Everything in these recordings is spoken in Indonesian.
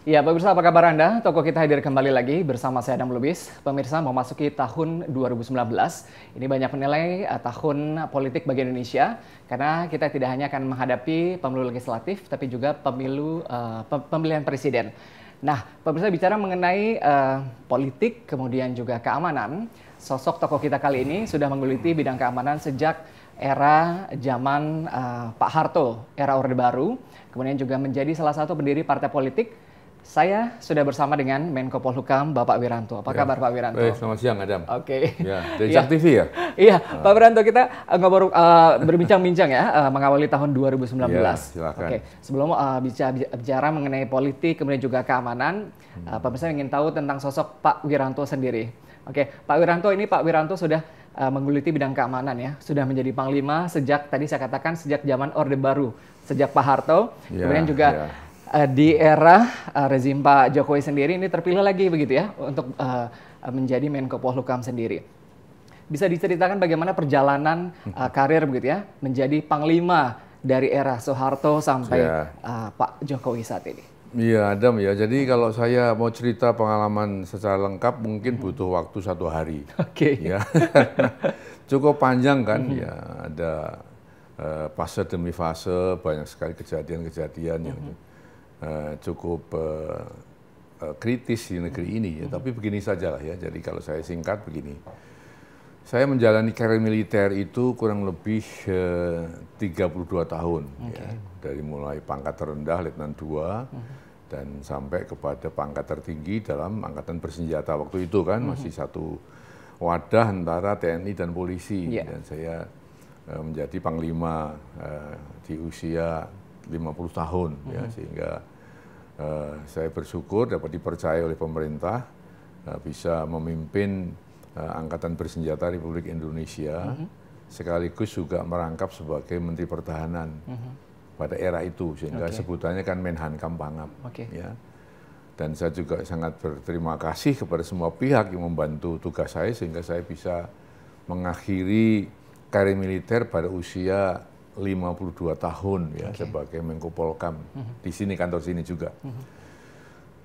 Ya, pemirsa, apa kabar Anda? Toko kita hadir kembali lagi bersama saya Adam Lubis. Pemirsa, memasuki tahun 2019, ini banyak menilai tahun politik bagi Indonesia karena kita tidak hanya akan menghadapi pemilu legislatif, tapi juga pemilihan presiden. Nah, pemirsa, bicara mengenai politik, kemudian juga keamanan, sosok tokoh kita kali ini sudah menggeluti bidang keamanan sejak era zaman Pak Harto, era Orde Baru, kemudian juga menjadi salah satu pendiri partai politik. Saya sudah bersama dengan Menko Polhukam, Bapak Wiranto. Apa kabar Pak Wiranto? Selamat siang, Adam. Oke. Ya, dari Jak TV ya? Iya, Pak Wiranto, kita berbincang-bincang ya, mengawali tahun 2019. Ya, silakan. Oke, sebelum bicara mengenai politik, kemudian juga keamanan, pemirsa ingin tahu tentang sosok Pak Wiranto sendiri. Oke, Pak Wiranto, ini Pak Wiranto sudah menggeluti bidang keamanan ya, sudah menjadi Panglima sejak, tadi saya katakan, sejak zaman Orde Baru, sejak Pak Harto, kemudian juga di era rezim Pak Jokowi sendiri ini terpilih lagi begitu ya untuk menjadi Menko Polhukam sendiri. Bisa diceritakan bagaimana perjalanan karir begitu ya menjadi Panglima dari era Soeharto sampai Pak Jokowi saat ini? Iya, Adam ya. Jadi kalau saya mau cerita pengalaman secara lengkap mungkin butuh waktu 1 hari. Oke. Ya, cukup panjang kan ya. Ada fase demi fase, banyak sekali kejadian-kejadian yang cukup kritis di negeri ini ya. Tapi begini saja lah ya. Jadi kalau saya singkat begini, saya menjalani karir militer itu kurang lebih 32 tahun ya. Dari mulai pangkat terendah Letnan 2 dan sampai kepada pangkat tertinggi dalam angkatan bersenjata waktu itu kan masih satu wadah antara TNI dan polisi dan saya menjadi Panglima di usia 50 tahun ya, sehingga saya bersyukur dapat dipercaya oleh pemerintah bisa memimpin Angkatan Bersenjata Republik Indonesia sekaligus juga merangkap sebagai Menteri Pertahanan pada era itu, sehingga sebutannya kan Menhankam Pangap ya. Dan saya juga sangat berterima kasih kepada semua pihak yang membantu tugas saya sehingga saya bisa mengakhiri karir militer pada usia 52 tahun ya sebagai Menko Polhukam di sini, kantor sini juga.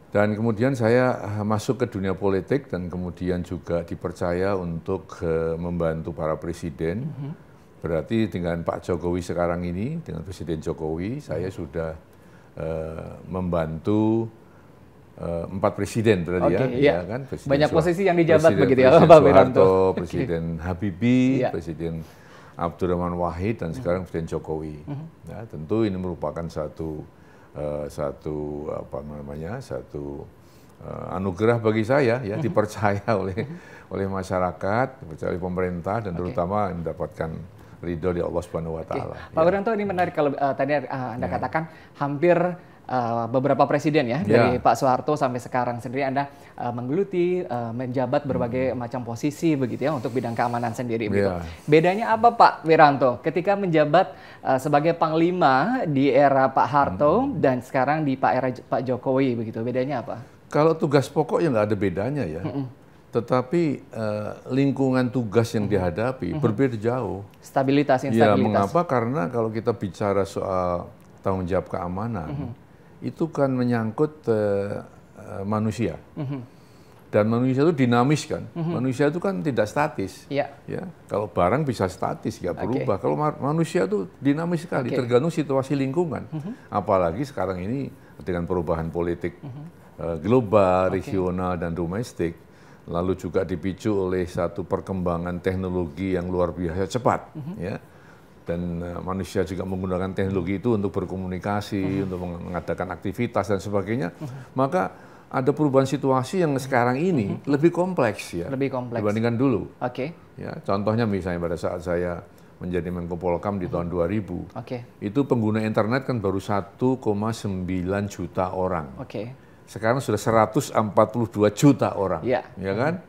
Dan kemudian saya masuk ke dunia politik dan kemudian juga dipercaya untuk membantu para presiden. Berarti dengan Pak Jokowi sekarang ini, dengan Presiden Jokowi, saya sudah membantu 4 presiden berarti ya kan? Presiden banyak posisi yang dijabat begitu ya Pak Wiranto. Presiden Habibie, Presiden Abdurrahman Wahid dan sekarang Presiden Jokowi. Ya, tentu ini merupakan satu anugerah bagi saya ya, dipercaya oleh masyarakat, dipercaya oleh pemerintah dan terutama mendapatkan ridho di Allah Subhanahu wa taala. Pak Wiranto, ini menarik kalau tadi Anda katakan hampir beberapa presiden ya, dari Pak Soeharto sampai sekarang sendiri Anda menggeluti, menjabat berbagai macam posisi begitu ya untuk bidang keamanan sendiri. Begitu. Bedanya apa Pak Wiranto ketika menjabat sebagai Panglima di era Pak Harto dan sekarang di era Pak Jokowi begitu? Bedanya apa? Kalau tugas pokok ya nggak ada bedanya ya. Tetapi lingkungan tugas yang dihadapi berbeda jauh. Stabilitas, instabilitas. Ya, mengapa? Karena kalau kita bicara soal tanggung jawab keamanan, itu kan menyangkut manusia. Dan manusia itu dinamis kan. Manusia itu kan tidak statis. Ya, kalau barang bisa statis, nggak berubah. Kalau manusia itu dinamis sekali, tergantung situasi lingkungan. Apalagi sekarang ini dengan perubahan politik global, regional, dan domestik, lalu juga dipicu oleh satu perkembangan teknologi yang luar biasa cepat, ya. Dan manusia juga menggunakan teknologi itu untuk berkomunikasi, untuk mengadakan aktivitas dan sebagainya. Maka ada perubahan situasi yang sekarang ini lebih kompleks ya, dibandingkan dulu. Ya, contohnya misalnya pada saat saya menjadi Menko Polhukam di tahun 2000, itu pengguna internet kan baru 1,9 juta orang. Sekarang sudah 142 juta orang, ya kan?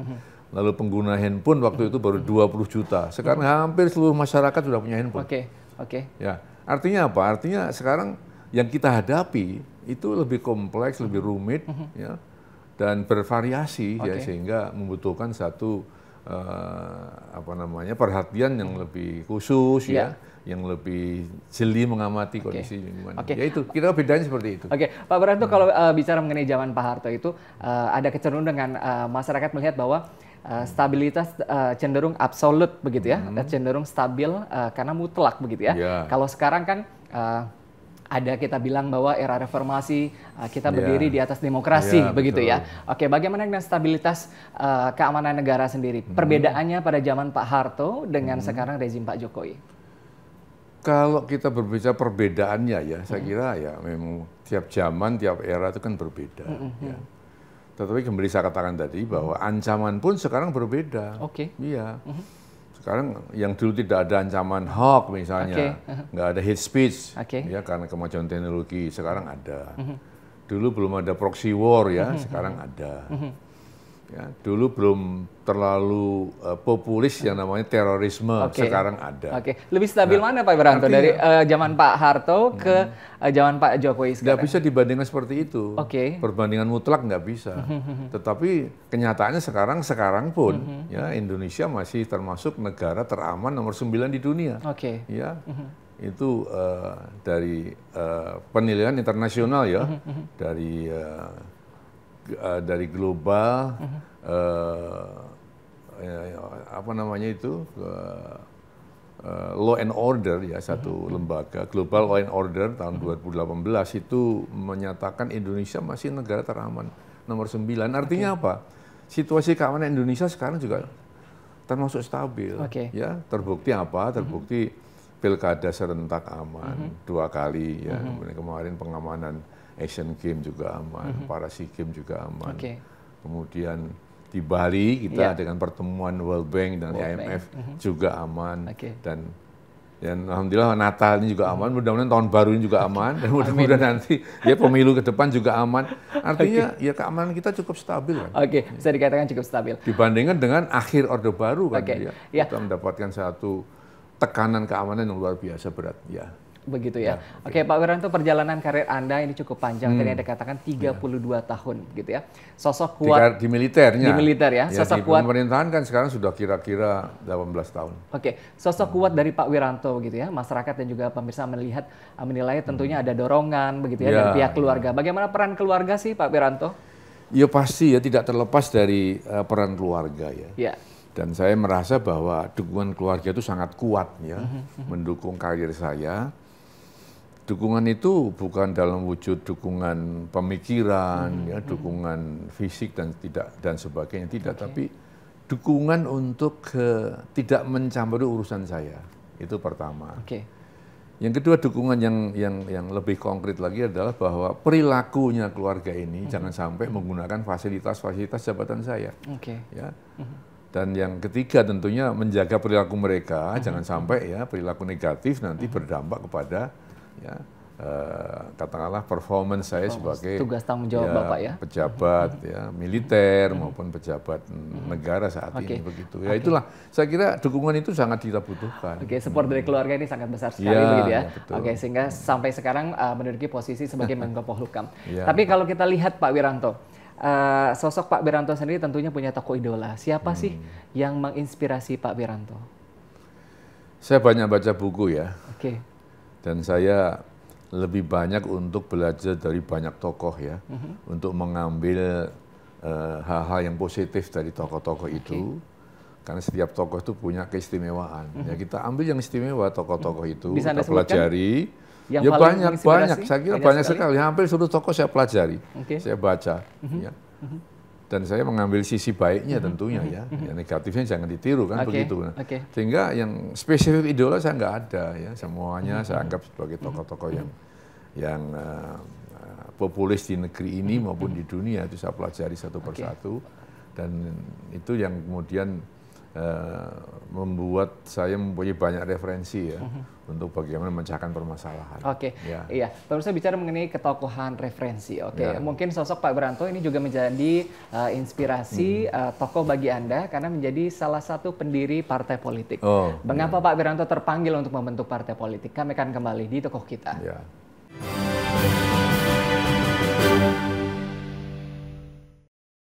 Lalu pengguna handphone waktu itu baru 20 juta. Sekarang hampir seluruh masyarakat sudah punya handphone. Ya, artinya apa? Artinya sekarang yang kita hadapi itu lebih kompleks, lebih rumit, ya, dan bervariasi, ya, sehingga membutuhkan satu perhatian yang lebih khusus, ya, yang lebih jeli mengamati kondisi lingkungan. Oke. Ya itu, kita bedanya seperti itu. Oke, Pak Wiranto, kalau bicara mengenai zaman Pak Harto itu ada kecenderungan dengan masyarakat melihat bahwa stabilitas cenderung absolut begitu ya, cenderung stabil karena mutlak begitu ya. Yeah. Kalau sekarang kan ada kita bilang bahwa era reformasi kita berdiri di atas demokrasi begitu betul. ya. Oke, bagaimana dengan stabilitas keamanan negara sendiri? Perbedaannya pada zaman Pak Harto dengan sekarang rezim Pak Jokowi? Kalau kita berbicara perbedaannya ya, saya kira ya memang tiap zaman, tiap era itu kan berbeda. Ya. Tetapi kembali saya katakan tadi bahwa ancaman pun sekarang berbeda. Oke. Iya. Sekarang yang dulu tidak ada ancaman hoax misalnya, nggak ada hate speech, ya karena kemajuan teknologi. Sekarang ada. Dulu belum ada proxy war ya, sekarang ada. Ya, dulu belum terlalu populis yang namanya terorisme, sekarang ada. Lebih stabil mana Pak Wiranto dari zaman Pak Harto ke zaman Pak Jokowi sekarang? Nggak bisa dibandingkan seperti itu. Perbandingan mutlak nggak bisa. Tetapi kenyataannya sekarang pun ya Indonesia masih termasuk negara teraman nomor 9 di dunia. Ya, itu dari penilaian internasional ya, dari global apa namanya itu Law and Order ya, satu lembaga Global Law and Order tahun 2018 itu menyatakan Indonesia masih negara teraman nomor 9. Artinya apa? Situasi keamanan Indonesia sekarang juga termasuk stabil. Ya, terbukti apa? Terbukti pilkada serentak aman 2 kali ya. Kemarin pengamanan Asian Games juga aman, para SEA Games juga aman. Kemudian di Bali kita dengan pertemuan World Bank dan IMF juga aman. Dan alhamdulillah Natal ini juga aman, mudah-mudahan tahun baru ini juga aman, dan mudah-mudahan nanti ya pemilu ke depan juga aman. Artinya ya keamanan kita cukup stabil kan. Bisa dikatakan cukup stabil. Dibandingkan dengan akhir Orde Baru kan ya. Kita mendapatkan satu tekanan keamanan yang luar biasa berat ya. Begitu ya. Pak Wiranto, perjalanan karir Anda ini cukup panjang. Tadi Anda katakan 32 tahun, gitu ya. Sosok kuat di militernya. Di militer ya. Sosok di kuat. Pemerintahan kan sekarang sudah kira-kira 18 tahun. Sosok kuat dari Pak Wiranto, gitu ya. Masyarakat dan juga pemirsa menilai tentunya ada dorongan, begitu ya, dari pihak keluarga. Bagaimana peran keluarga sih, Pak Wiranto? Ya pasti ya, tidak terlepas dari peran keluarga ya. Dan saya merasa bahwa dukungan keluarga itu sangat kuat ya, mendukung karir saya. Dukungan itu bukan dalam wujud dukungan pemikiran, ya, dukungan fisik dan sebagainya, tidak, tapi dukungan untuk tidak mencampuri urusan saya. Itu pertama. Yang kedua, dukungan yang lebih konkret lagi adalah bahwa perilakunya keluarga ini jangan sampai menggunakan fasilitas-fasilitas jabatan saya. Ya. Dan yang ketiga tentunya menjaga perilaku mereka, jangan sampai ya perilaku negatif nanti berdampak kepada ya, katakanlah performance saya sebagai tugas tanggung jawab Bapak ya, pejabat ya militer maupun pejabat negara saat ini begitu. Ya itulah saya kira dukungan itu sangat kita butuhkan. Support dari keluarga ini sangat besar sekali begitu ya. Sehingga sampai sekarang menduduki posisi sebagai Menko Polhukam. Tapi kalau kita lihat Pak Wiranto, sosok Pak Wiranto sendiri tentunya punya tokoh idola. Siapa sih yang menginspirasi Pak Wiranto? Saya banyak baca buku ya. Dan saya lebih banyak untuk belajar dari banyak tokoh ya, untuk mengambil hal-hal yang positif dari tokoh-tokoh itu. Karena setiap tokoh itu punya keistimewaan. Ya kita ambil yang istimewa tokoh-tokoh itu, kita pelajari. Ya banyak. Saya kira banyak sekali. Hampir seluruh tokoh saya pelajari, saya baca. Ya. Dan saya mengambil sisi baiknya tentunya ya. Yang negatifnya jangan ditiru kan begitu. Sehingga yang spesifik idola saya nggak ada ya. Semuanya saya anggap sebagai tokoh-tokoh yang populis di negeri ini maupun di dunia, itu saya pelajari satu persatu. Dan itu yang kemudian membuat saya mempunyai banyak referensi ya untuk bagaimana memecahkan permasalahan. Iya. Baru saya bicara mengenai ketokohan referensi. Mungkin sosok Pak Wiranto ini juga menjadi inspirasi tokoh bagi Anda karena menjadi salah satu pendiri partai politik. Mengapa Pak Wiranto terpanggil untuk membentuk partai politik? Kami akan kembali di Tokoh Kita.